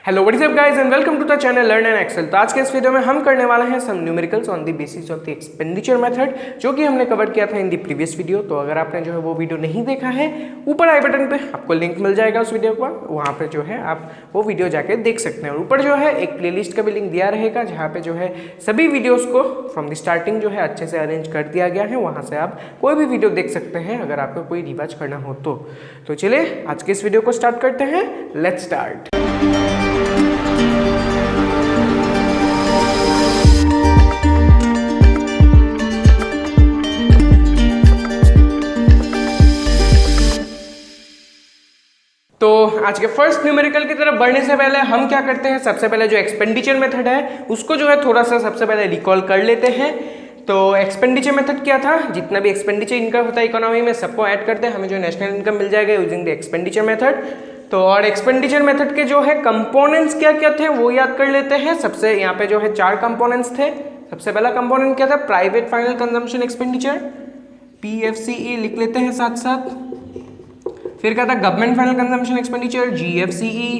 Hello what is up guys and welcome to the channel learn and excel. तो आज के इस video में हम करने वाले हैं some numericals on the basis of the expenditure method, जो कि हमने कवर किया था इन द प्रीवियस वीडियो। तो अगर आपने जो है वो वीडियो नहीं देखा है, ऊपर आई बटन पे आपको लिंक मिल जाएगा उस वीडियो का, वहाँ पे जो है आप वो वीडियो जाके देख सकते हैं। और ऊपर जो है एक प्लेलिस्ट का भी लिंक दिया रहेगा, जहाँ पे जो है सभी वीडियोज़ को फ्रॉम द स्टार्टिंग जो है अच्छे से अरेंज कर दिया गया है। वहाँ से आप कोई भी वीडियो देख सकते हैं अगर आपको कोई रिवाज करना हो तो चलिए आज के इस वीडियो को स्टार्ट करते हैं। Let's start. तो आज के फर्स्ट न्यूमेरिकल की तरफ बढ़ने से पहले हम क्या करते हैं, सबसे पहले जो एक्सपेंडिचर मेथड है उसको जो है थोड़ा सा सबसे पहले रिकॉल कर लेते हैं। तो एक्सपेंडिचर मेथड क्या था, जितना भी एक्सपेंडिचर इनकम होता है इकोनॉमी में सबको ऐड करते हैं, हमें जो नेशनल इनकम मिल जाएगा यूजिंग द एक्सपेंडिचर मेथड। तो और एक्सपेंडिचर मेथड के जो है कंपोनेंट्स क्या क्या थे वो याद कर लेते हैं। सबसे यहाँ पे जो है 4 कंपोनेंट्स थे। सबसे पहला कंपोनेंट क्या था, private final consumption expenditure, PFCE लिख लेते हैं साथ साथ। फिर क्या था, government final consumption expenditure, GFCE।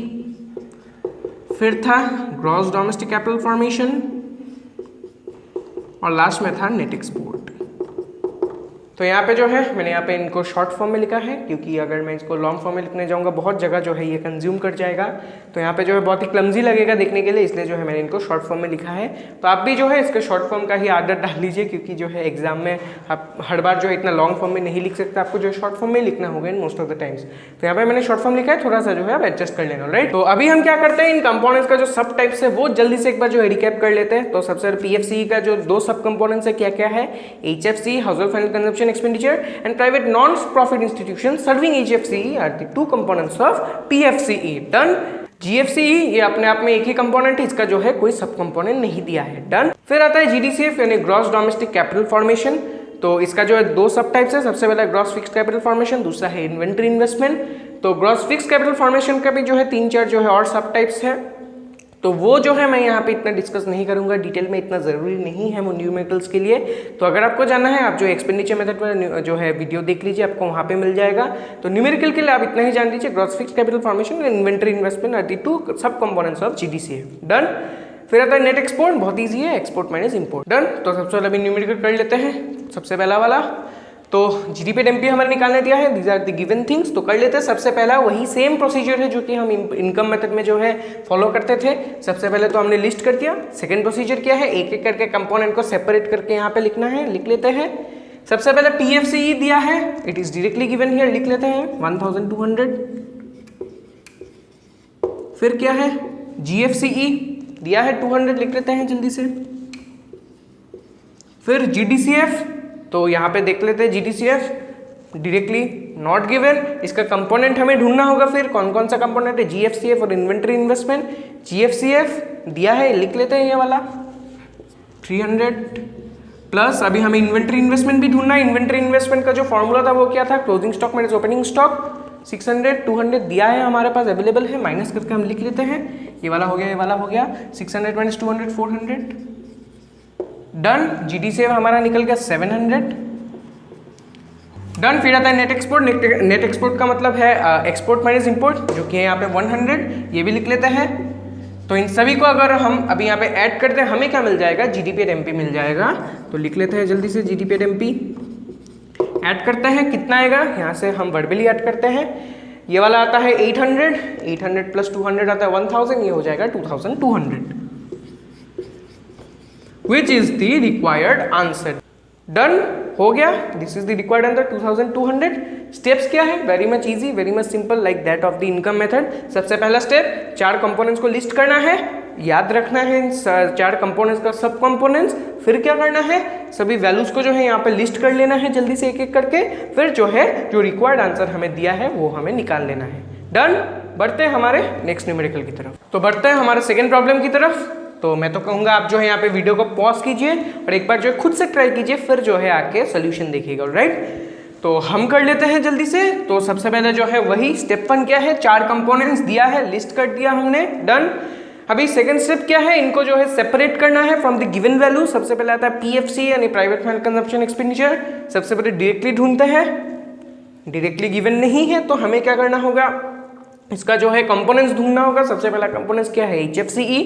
फिर था ग्रॉस डोमेस्टिक कैपिटल फॉर्मेशन और लास्ट में था नेट एक्सपोर्ट। तो यहाँ पे जो है मैंने यहाँ पे इनको शॉर्ट फॉर्म में लिखा है, क्योंकि अगर मैं इसको लॉन्ग फॉर्म में लिखने जाऊँगा बहुत जगह जो है ये कंज्यूम कर जाएगा, तो यहाँ पे जो है बहुत ही क्लमजी लगेगा देखने के लिए, इसलिए जो है मैंने इनको शॉर्ट फॉर्म में लिखा है। तो आप भी जो है इसके शॉर्ट फॉर्म का ही आदत डाल लीजिए, क्योंकि जो है एग्जाम में आप हर बार जो है इतना लॉन्ग फॉर्म में नहीं लिख सकते, आपको जो है शॉर्ट फॉर्म में लिखना होगा in most of the times. तो यहाँ पे मैंने शॉर्ट फॉर्म लिखा है, थोड़ा सा जो है आप एडजस्ट कर लेना, राइट। तो अभी हम क्या करते हैं, इन कंपोनेंट्स का जो सब टाइप्स है वो जल्दी से एक बार जो है रिकैप कर लेते हैं। तो सबसे PFCE का जो 2 सब कंपोनेंट्स है क्या क्या है, HFCE house hold final consumption expenditure and private non-profit institutions serving HFCE are the 2 components of PFCE. Done. GFCE ये अपने आप में एक ही कंपोनेंट है, इसका जो है कोई सब कंपोनेंट नहीं दिया है। डन। फिर आता है GDCF यानी ग्रॉस डोमेस्टिक कैपिटल फॉर्मेशन। तो इसका जो है 2 सब टाइप्स है। सबसे पहला ग्रॉस फिक्स्ड कैपिटल फॉर्मेशन, दूसरा है इन्वेंटरी इन्वेस्टमेंट। तो ग्रॉस फिक्स्ड कैपिटल फॉर्मेशन का भी जो है 3-4 जो है और सब टाइप्स है, तो वो जो है मैं यहाँ पे इतना डिस्कस नहीं करूँगा, डिटेल में इतना ज़रूरी नहीं है वो न्यूमेरिकल्स के लिए। तो अगर आपको जाना है आप जो एक्सपेंडिचर मेथड पर जो है वीडियो देख लीजिए, आपको वहाँ पे मिल जाएगा। तो न्यूमेरिकल के लिए आप इतना ही जान लीजिए, gross fixed capital formation and inventory investment are the 2 sub components of GDCF। Done. फिर आता है नेट एक्सपोर्ट, बहुत ईजी है, एक्सपोर्ट माइनस इम्पोर्ट। डन। तो सबसे पहले अभी न्यूमेरिकल कर लेते हैं। सबसे पहला वाला तो GDP एंड MP हमारे निकालने दिया है, these are the given things. तो कर लेते हैं। सबसे पहला वही सेम प्रोसीजर है जो कि हम इनकम मेथड में जो है फॉलो करते थे। सबसे पहले तो हमने लिस्ट कर दिया। सेकंड प्रोसीजर क्या है, एक एक करके कंपोनेंट को सेपरेट करके यहाँ पे लिखना है, लिख लेते हैं। सबसे पहले PFCE दिया है, it is directly given here, लिख लेते हैं 1200। फिर क्या है, GFCE दिया है 200, लिख लेते हैं जल्दी से। फिर GDCF, तो यहाँ पे देख लेते हैं GDCF डायरेक्टली नॉट गिवन, इसका कंपोनेंट हमें ढूंढना होगा। फिर कौन कौन सा कंपोनेंट है, GFCF और इन्वेंटरी इन्वेस्टमेंट। GFCF दिया है, लिख लेते हैं ये वाला 300 प्लस। अभी हमें इन्वेंटरी इन्वेस्टमेंट भी ढूंढना है। इन्वेंटरी इन्वेस्टमेंट का जो फॉर्मूला था वो क्या था, closing stock minus opening stock. 600 200 दिया है हमारे पास, अवेलेबल है, माइनस करके हम लिख लेते हैं। ये वाला हो गया, ये वाला हो गया, 600 माइनस 200 400। डन। GDCF हमारा निकल गया 700। डन। फिर आता है नेट एक्सपोर्ट। नेट एक्सपोर्ट का मतलब है एक्सपोर्ट माइनस इंपोर्ट, जो कि है यहाँ पे 100, ये भी लिख लेते हैं। तो इन सभी को अगर हम अभी यहाँ पे ऐड करते हैं हमें क्या मिल जाएगा, GDP एंड MP मिल जाएगा। तो लिख लेते हैं जल्दी से, GDP एंड MP ऐड करते हैं, कितना आएगा, यहाँ से हम वर्बली ऐड करते हैं। ये वाला आता है 800 प्लस 200 आता है 1000, ये हो जाएगा 2200, which is the required answer. Done. हो गया, this is the required answer 2200। Steps क्या है, very much easy, very much simple, like that of the income method. सबसे पहला स्टेप 4 कंपोनेंट्स को लिस्ट करना है, याद रखना है 4 कंपोनेंट्स का सब कंपोनेंट्स। फिर क्या करना है, सभी वैल्यूज को जो है यहाँ पे लिस्ट कर लेना है जल्दी से एक एक करके। फिर जो है जो रिक्वायर्ड आंसर हमें दिया है वो हमें निकाल लेना है। डन। बढ़ते हैं हमारे नेक्स्ट न्यूमेरिकल की तरफ। तो बढ़ते हैं हमारे सेकेंड प्रॉब्लम की तरफ। तो मैं तो कहूँगा आप जो है यहाँ पे वीडियो को पॉज कीजिए और एक बार जो है खुद से ट्राई कीजिए, फिर जो है आके सोल्यूशन देखिएगा, राइट। तो हम कर लेते हैं जल्दी से। तो सबसे पहले जो है वही स्टेप 1 क्या है, 4 कंपोनेंट्स दिया है, लिस्ट कर दिया हमने। डन। अभी सेकंड स्टेप क्या है, इनको जो है सेपरेट करना है फ्रॉम द गिवन वैल्यू। सबसे पहले आता है PFC यानी प्राइवेट फाइनल कंजम्पशन एक्सपेंडिचर। सबसे पहले डायरेक्टली ढूंढते हैं, डायरेक्टली गिवन नहीं है तो हमें क्या करना होगा, इसका जो है कंपोनेंट्स ढूंढना होगा। सबसे पहला कंपोनेंट्स क्या है, HFCE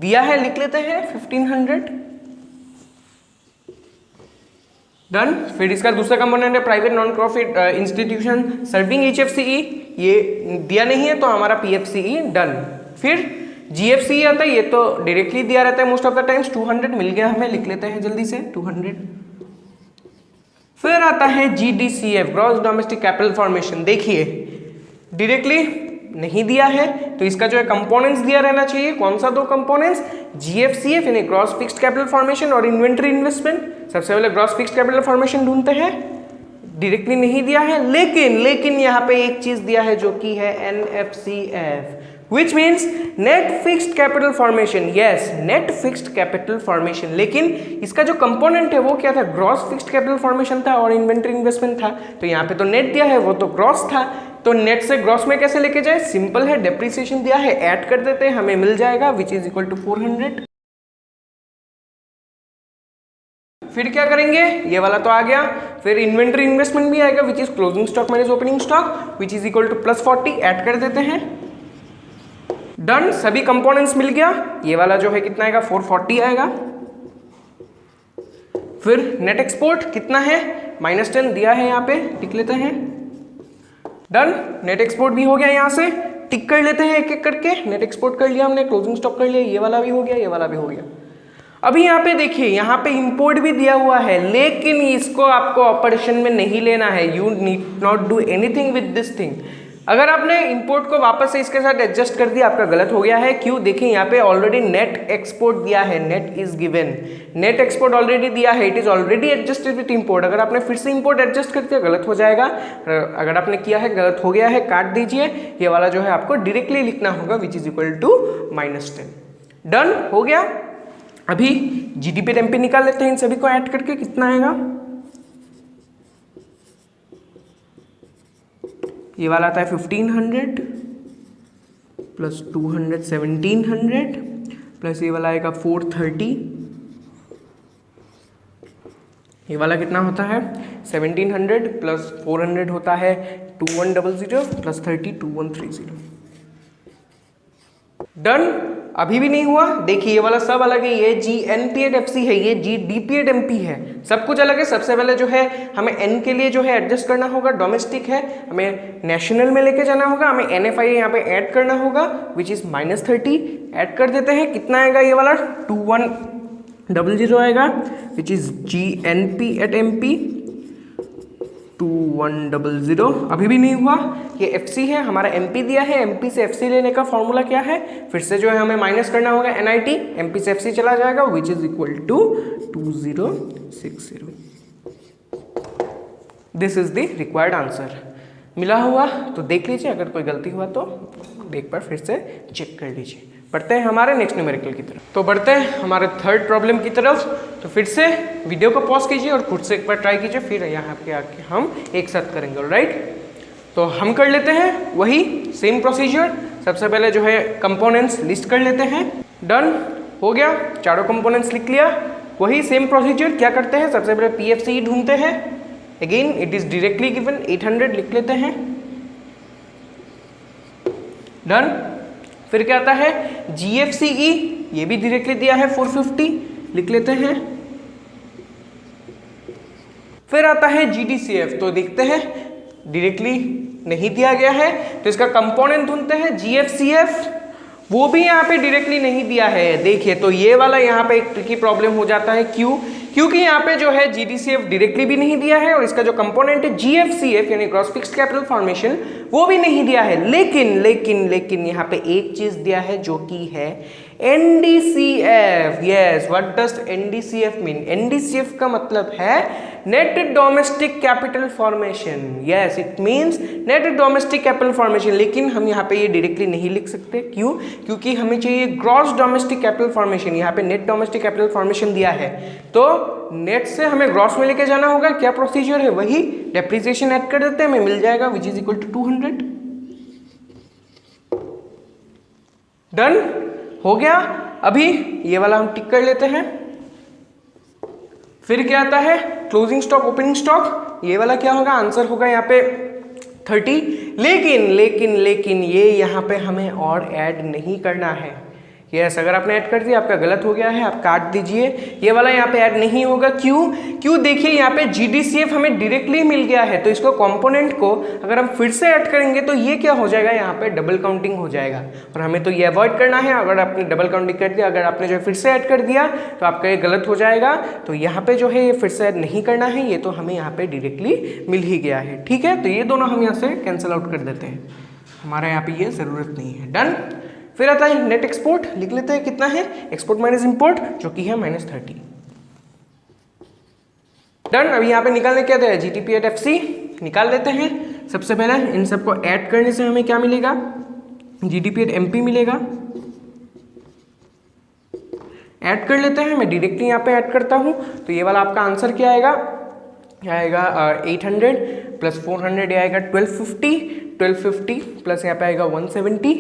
दिया है, लिख लेते हैं 1500। डन। फिर इसका दूसरा कंपोनेंट है private non profit institution serving HFCE, ये दिया नहीं है तो हमारा PFCE। डन। फिर GFCE आता है, ये तो डायरेक्टली दिया रहता है मोस्ट ऑफ द टाइम्स, 200 मिल गया हमें, लिख लेते हैं जल्दी से 200। फिर आता है GDCF gross domestic capital formation. देखिए डायरेक्टली नहीं दिया है तो इसका जो है कंपोनेंट्स दिया रहना चाहिए। कौन सा दो कंपोनेंट्स, GFCF यानी ग्रॉस फिक्स्ड कैपिटल फॉर्मेशन और इन्वेंटरी इन्वेस्टमेंट। सबसे पहले ग्रॉस फिक्स्ड कैपिटल फॉर्मेशन ढूंढते हैं, डायरेक्टली नहीं दिया है, लेकिन यहाँ पे एक चीज दिया है जो कि है NFCF which means net fixed capital formation। yes, net fixed capital formation। लेकिन इसका जो कंपोनेंट है वो क्या था, ग्रॉस फिक्स्ड कैपिटल फॉर्मेशन था और इन्वेंटरी इन्वेस्टमेंट था। तो यहाँ पे तो नेट दिया है, वो तो ग्रॉस था, तो नेट से ग्रॉस में कैसे लेके जाए, सिंपल है, डेप्रिसिएशन दिया है, ऐड कर देते हैं, हमें मिल जाएगा विच इज इक्वल टू 400। फिर क्या करेंगे, ये वाला तो आ गया, फिर इन्वेंटरी इन्वेस्टमेंट भी आएगा which is closing stock minus opening stock which is equal to +40, add कर देते हैं। डन, सभी कंपोनेंट्स मिल गया। ये वाला जो है कितना आएगा, 440 आएगा। फिर नेट एक्सपोर्ट कितना है, -10 दिया है, यहाँ पे टिक लेते हैं। डन, नेट एक्सपोर्ट भी हो गया, यहाँ से टिक कर लेते हैं एक एक करके। नेट एक्सपोर्ट कर लिया हमने, क्लोजिंग स्टॉक कर लिया, ये वाला भी हो गया, ये वाला भी हो गया। अभी यहाँ पे देखिए, यहाँ पे इंपोर्ट भी दिया हुआ है, लेकिन इसको आपको ऑपरेशन में नहीं लेना है। You need not do anything with this thing. अगर आपने इंपोर्ट को वापस से इसके साथ एडजस्ट कर दिया, आपका गलत हो गया है। क्यों, देखिए यहाँ पे ऑलरेडी नेट एक्सपोर्ट दिया है, net is given, net export already दिया है, it is already adjusted with import. अगर आपने फिर से इंपोर्ट एडजस्ट कर दिया, गलत हो जाएगा। अगर आपने किया है, गलत हो गया है, काट दीजिए। ये वाला जो है आपको डायरेक्टली लिखना होगा which is equal to -10। Done हो गया। अभी GDP और MP निकाल लेते हैं, इन सभी को ऐड करके कितना आएगा। ये वाला आता है 1500 प्लस 200 1700 प्लस ये वाला आएगा 430। ये वाला कितना होता है, 1700 प्लस 400 होता है 2100 प्लस 30 2130। डन। अभी भी नहीं हुआ, देखिए ये वाला सब अलग है, ये GNP एट FC है, ये GDP एट MP है, सब कुछ अलग है। सबसे पहले जो है हमें N के लिए जो है एडजस्ट करना होगा, डोमेस्टिक है, हमें नेशनल में लेके जाना होगा, हमें NFI यहाँ पे ऐड करना होगा विच इज -30, ऐड कर देते हैं। कितना आएगा, ये वाला 2100 आएगा which is GNP at MP 2100। अभी भी नहीं हुआ, ये FC है, हमारा MP दिया है, MP से FC लेने का फॉर्मूला क्या है, फिर से जो है हमें माइनस करना होगा NIT, MP से FC चला जाएगा which is equal to 2060। This is the required answer. मिला हुआ तो देख लीजिए, अगर कोई गलती हुआ तो एक बार फिर से चेक कर लीजिए। बढ़ते हैं हमारे नेक्स्ट न्यूमेरिकल की तरफ। तो बढ़ते हैं हमारे थर्ड प्रॉब्लम की तरफ। तो फिर से वीडियो को पॉज कीजिए और खुद से एक बार ट्राई कीजिए, फिर यहाँ पे आके हम एक साथ करेंगे। ऑलराइट, तो हम कर लेते हैं वही सेम प्रोसीजर। सबसे पहले जो है कंपोनेंट्स लिस्ट कर लेते हैं। डन हो गया, चारों कंपोनेंट्स लिख लिया। वही सेम प्रोसीजर क्या करते हैं, सबसे पहले PFCE ढूंढते हैं। Again it is directly given, 800 लिख लेते हैं। डन। फिर क्या आता है GFCE, ये भी डायरेक्टली दिया है 450, लिख लेते हैं। फिर आता है GDCF, तो देखते हैं डायरेक्टली नहीं दिया गया है तो इसका कंपोनेंट ढूंढते हैं। GFCF वो भी यहाँ पे डायरेक्टली नहीं दिया है। देखिए तो ये वाला यहाँ पे एक ट्रिकी प्रॉब्लम हो जाता है। क्यों, क्योंकि यहाँ पे जो है GDCF डायरेक्टली भी नहीं दिया है और इसका जो कंपोनेंट है GFCF यानी ग्रॉस फिक्स्ड कैपिटल फॉर्मेशन वो भी नहीं दिया है। लेकिन यहाँ पे एक चीज दिया है जो कि है NDCF। Yes, what does NDCF mean? NDCF का मतलब है net domestic capital formation. Yes, it means net domestic capital formation. लेकिन हम यहाँ पे ये डायरेक्टली नहीं लिख सकते। क्यों? क्योंकि हमें चाहिए ग्रॉस डोमेस्टिक कैपिटल फॉर्मेशन। यहाँ पे नेट डोमेस्टिक कैपिटल फॉर्मेशन दिया है तो नेट से हमें ग्रॉस में लेके जाना होगा। क्या प्रोसीजर है? वही डेप्रिसिएशन ऐड कर देते हैं, हमें मिल जाएगा which is equal to 200। Done हो गया। अभी ये वाला हम टिक कर लेते हैं। फिर क्या आता है क्लोजिंग स्टॉक ओपनिंग स्टॉक। ये वाला क्या होगा? आंसर होगा यहाँ पे 30 लेकिन ये यहाँ पे हमें और ऐड नहीं करना है। यस, अगर आपने ऐड कर दिया आपका गलत हो गया है, आप काट दीजिए। ये वाला यहाँ पे ऐड नहीं होगा। क्यों देखिए यहाँ पे GDCF हमें डायरेक्टली मिल गया है, तो इसको कंपोनेंट को अगर हम फिर से ऐड करेंगे तो ये क्या हो जाएगा, यहाँ पे डबल काउंटिंग हो जाएगा और हमें तो ये अवॉइड करना है। अगर आपने डबल काउंटिंग कर दिया, अगर आपने जो फिर से ऐड कर दिया तो आपका ये गलत हो जाएगा। तो यहाँ पे जो है ये फिर से ऐड नहीं करना है, ये तो हमें यहाँ पे डायरेक्टली मिल ही गया है। ठीक है, तो ये दोनों हम यहाँ से कैंसिल आउट कर देते हैं, हमारा यहाँ पे ये जरूरत नहीं है। डन। फिर आता है नेट एक्सपोर्ट, लिख लेते हैं कितना है, एक्सपोर्ट माइनस इंपोर्ट जो कि है -30। डन। अभी यहाँ पे निकालने क्या था, GTP एट FC निकाल लेते हैं। सबसे पहले इन सबको ऐड करने से हमें क्या मिलेगा, GDP एट MP मिलेगा। ऐड कर लेते हैं, मैं डायरेक्टली यहाँ पे ऐड करता हूँ। तो ये वाला आपका आंसर क्या आएगा, 800 प्लस 400 ये आएगा 1250 प्लस यहाँ पे आएगा 170,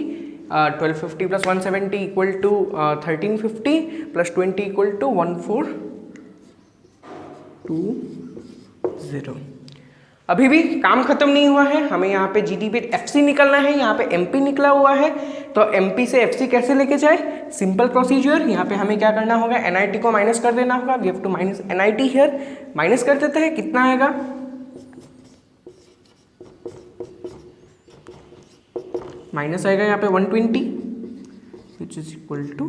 1250 plus 170 equal to 1350 plus 20 equal to 1420। अभी भी काम खत्म नहीं हुआ है, हमें यहाँ पे GDP FC निकलना है, यहाँ पे MP निकला हुआ है। तो MP से FC कैसे लेके जाए, सिंपल प्रोसीजर। यहाँ पे हमें क्या करना होगा, NIT को माइनस कर देना होगा। We have to minus NIT here, minus कर देते हैं, कितना आएगा, माइनस आएगा यहाँ पे 120 which is equal to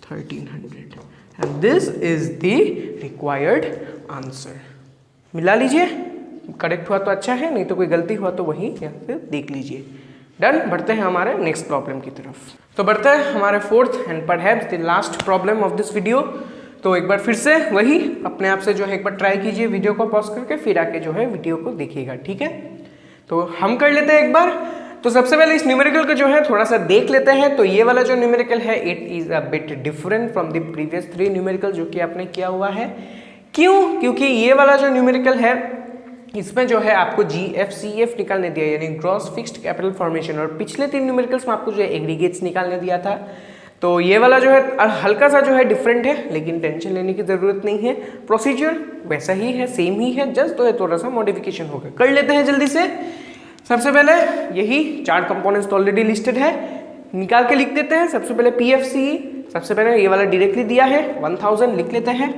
1300 and this is the required answer. मिला लीजिए, करेक्ट हुआ तो अच्छा है, नहीं तो कोई गलती हुआ तो वही यहाँ पे देख लीजिए। डन। बढ़ते हैं हमारे नेक्स्ट प्रॉब्लम की तरफ। तो बढ़ते हैं हमारे fourth and perhaps the last problem of this video. तो एक बार फिर से वही अपने आप से जो है एक बार ट्राई कीजिए, वीडियो को पॉज करके फिर आके जो है वीडियो को देखिएगा। ठीक है, तो हम कर लेते हैं एक बार। तो सबसे पहले इस न्यूमेरिकल को जो है थोड़ा सा देख लेते हैं। तो ये वाला जो न्यूमेरिकल है it is a bit different from the previous 3 numerical जो कि आपने किया हुआ है। क्यों, क्योंकि ये वाला जो न्यूमेरिकल है इसमें जो है आपको GFCF निकालने दिया, यानी ग्रॉस फिक्स्ड कैपिटल फॉर्मेशन, और पिछले 3 न्यूमेरिकल्स में आपको जो है एग्रीगेट्स निकालने दिया था। तो ये वाला जो है हल्का सा जो है डिफरेंट है, लेकिन टेंशन लेने की जरूरत नहीं है, प्रोसीजर वैसा ही है, सेम ही है, जस्ट तो थोड़ा सा मॉडिफिकेशन होगा। कर लेते हैं जल्दी से। सबसे पहले यही 4 कंपोनेंट्स तो ऑलरेडी लिस्टेड है, निकाल के लिख देते हैं। सबसे पहले PFCE, सबसे पहले ये वाला डायरेक्टली दिया है 1000 लिख लेते हैं।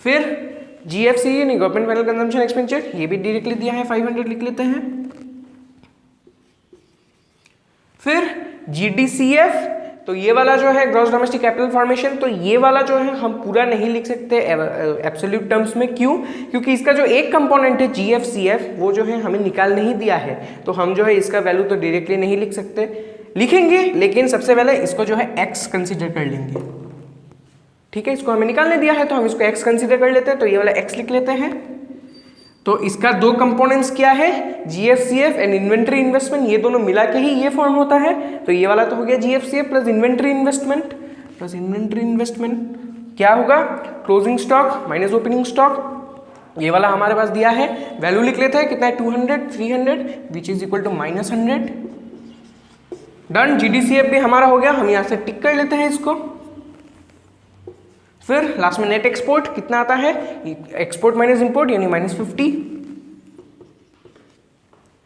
फिर GFCE यानी गवर्नमेंट फाइनल कंजम्पशन एक्सपेंडिचर, ये भी डायरेक्टली दिया है 500 लिख लेते हैं। फिर GDCF, तो ये वाला जो है ग्रॉस डोमेस्टिक कैपिटल फॉर्मेशन, तो ये वाला जो है हम पूरा नहीं लिख सकते एब्सोल्यूट टर्म्स में। क्यों, क्योंकि इसका जो एक कंपोनेंट है GFCF वो जो है हमें निकाल नहीं दिया है, तो हम जो है इसका वैल्यू तो डायरेक्टली नहीं लिख सकते, लिखेंगे लेकिन सबसे पहले इसको जो है x कंसीडर कर लेंगे। ठीक है, इसको हमें निकालने दिया है तो हम इसको x कंसीडर कर लेते हैं, तो ये वाला x लिख लेते हैं। तो इसका 2 कंपोनेंट्स क्या है, GFCF एंड इन्वेंट्री इन्वेस्टमेंट, ये दोनों मिला के ही ये फॉर्म होता है। तो ये वाला तो हो गया GFCF प्लस इन्वेंट्री इन्वेस्टमेंट, क्या होगा, closing stock minus opening stock. ये वाला हमारे पास दिया है, वैल्यू लिख लेते हैं, कितना है 200, 300 which is equal to -100। Done. GDCF भी हमारा हो गया, हम यहाँ से टिक कर लेते हैं इसको। फिर लास्ट में नेट एक्सपोर्ट कितना आता है, एक्सपोर्ट माइनस इंपोर्ट यानी -50।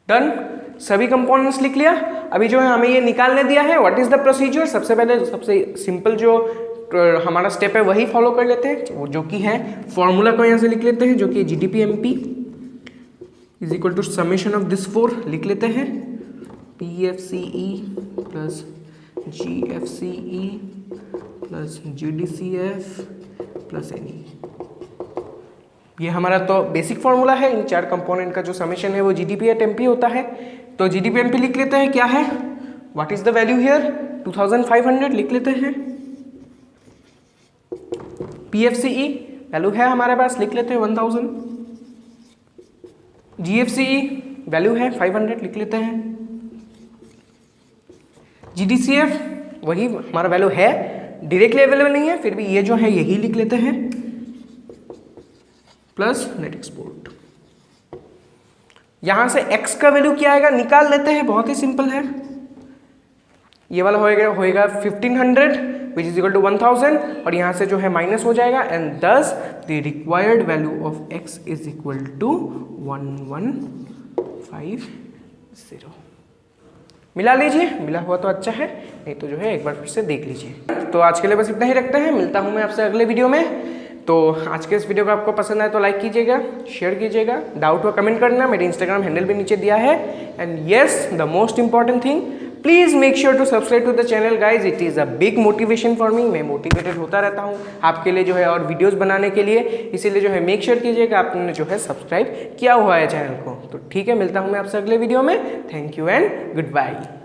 डन। सभी कंपोनेंट्स लिख लिया। अभी जो है हमें ये निकालने दिया है, व्हाट इज द प्रोसीजर। सबसे पहले सबसे सिंपल जो हमारा स्टेप है वही फॉलो कर लेते हैं, वो जो कि है फॉर्मूला को यहाँ से लिख लेते हैं, जो कि GDP MP is equal to summation of this 4 लिख लेते हैं, PFCE plus GFCE plus GDCF plus NE। ये हमारा तो बेसिक फॉर्मूला है। इन 4 कंपोनेंट का जो समेशन है वो GDP एट MP होता है। तो GDP MP लिख लेते हैं, क्या है, what is the value here, 2500 लिख लेते हैं। PFCE वैल्यू है हमारे पास, लिख लेते हैं 1000। GFCE वैल्यू है 500 लिख लेते हैं। GDCF वही हमारा वैल्यू है, डायरेक्टली अवेलेबल नहीं है, फिर भी ये जो है यही लिख लेते हैं, प्लस नेट एक्सपोर्ट। यहां से x का वैल्यू क्या आएगा निकाल लेते हैं, बहुत ही सिंपल है। ये वाला होएगा 1500 विच इज इक्वल टू 1000, और यहां से जो है माइनस हो जाएगा, and this the required value of x is equal to 1120। 50। मिला लीजिए, मिला हुआ तो अच्छा है, नहीं तो जो है एक बार फिर से देख लीजिए। तो आज के लिए बस इतना ही रखते हैं, मिलता हूँ मैं आपसे अगले वीडियो में। तो आज के इस वीडियो को आपको पसंद आए तो लाइक कीजिएगा, शेयर कीजिएगा, डाउट हो कमेंट करना, मेरे इंस्टाग्राम हैंडल भी नीचे दिया है। And yes, the most important thing, please make sure to subscribe to the channel guys, it is a big motivation for me. मैं मोटिवेटेड होता रहता हूँ आपके लिए जो है और वीडियोस बनाने के लिए, इसीलिए जो है मेक श्योर कीजिएगा आपने जो है सब्सक्राइब किया हुआ है चैनल को। तो ठीक है, मिलता हूँ मैं आपसे अगले वीडियो में। Thank you and good bye.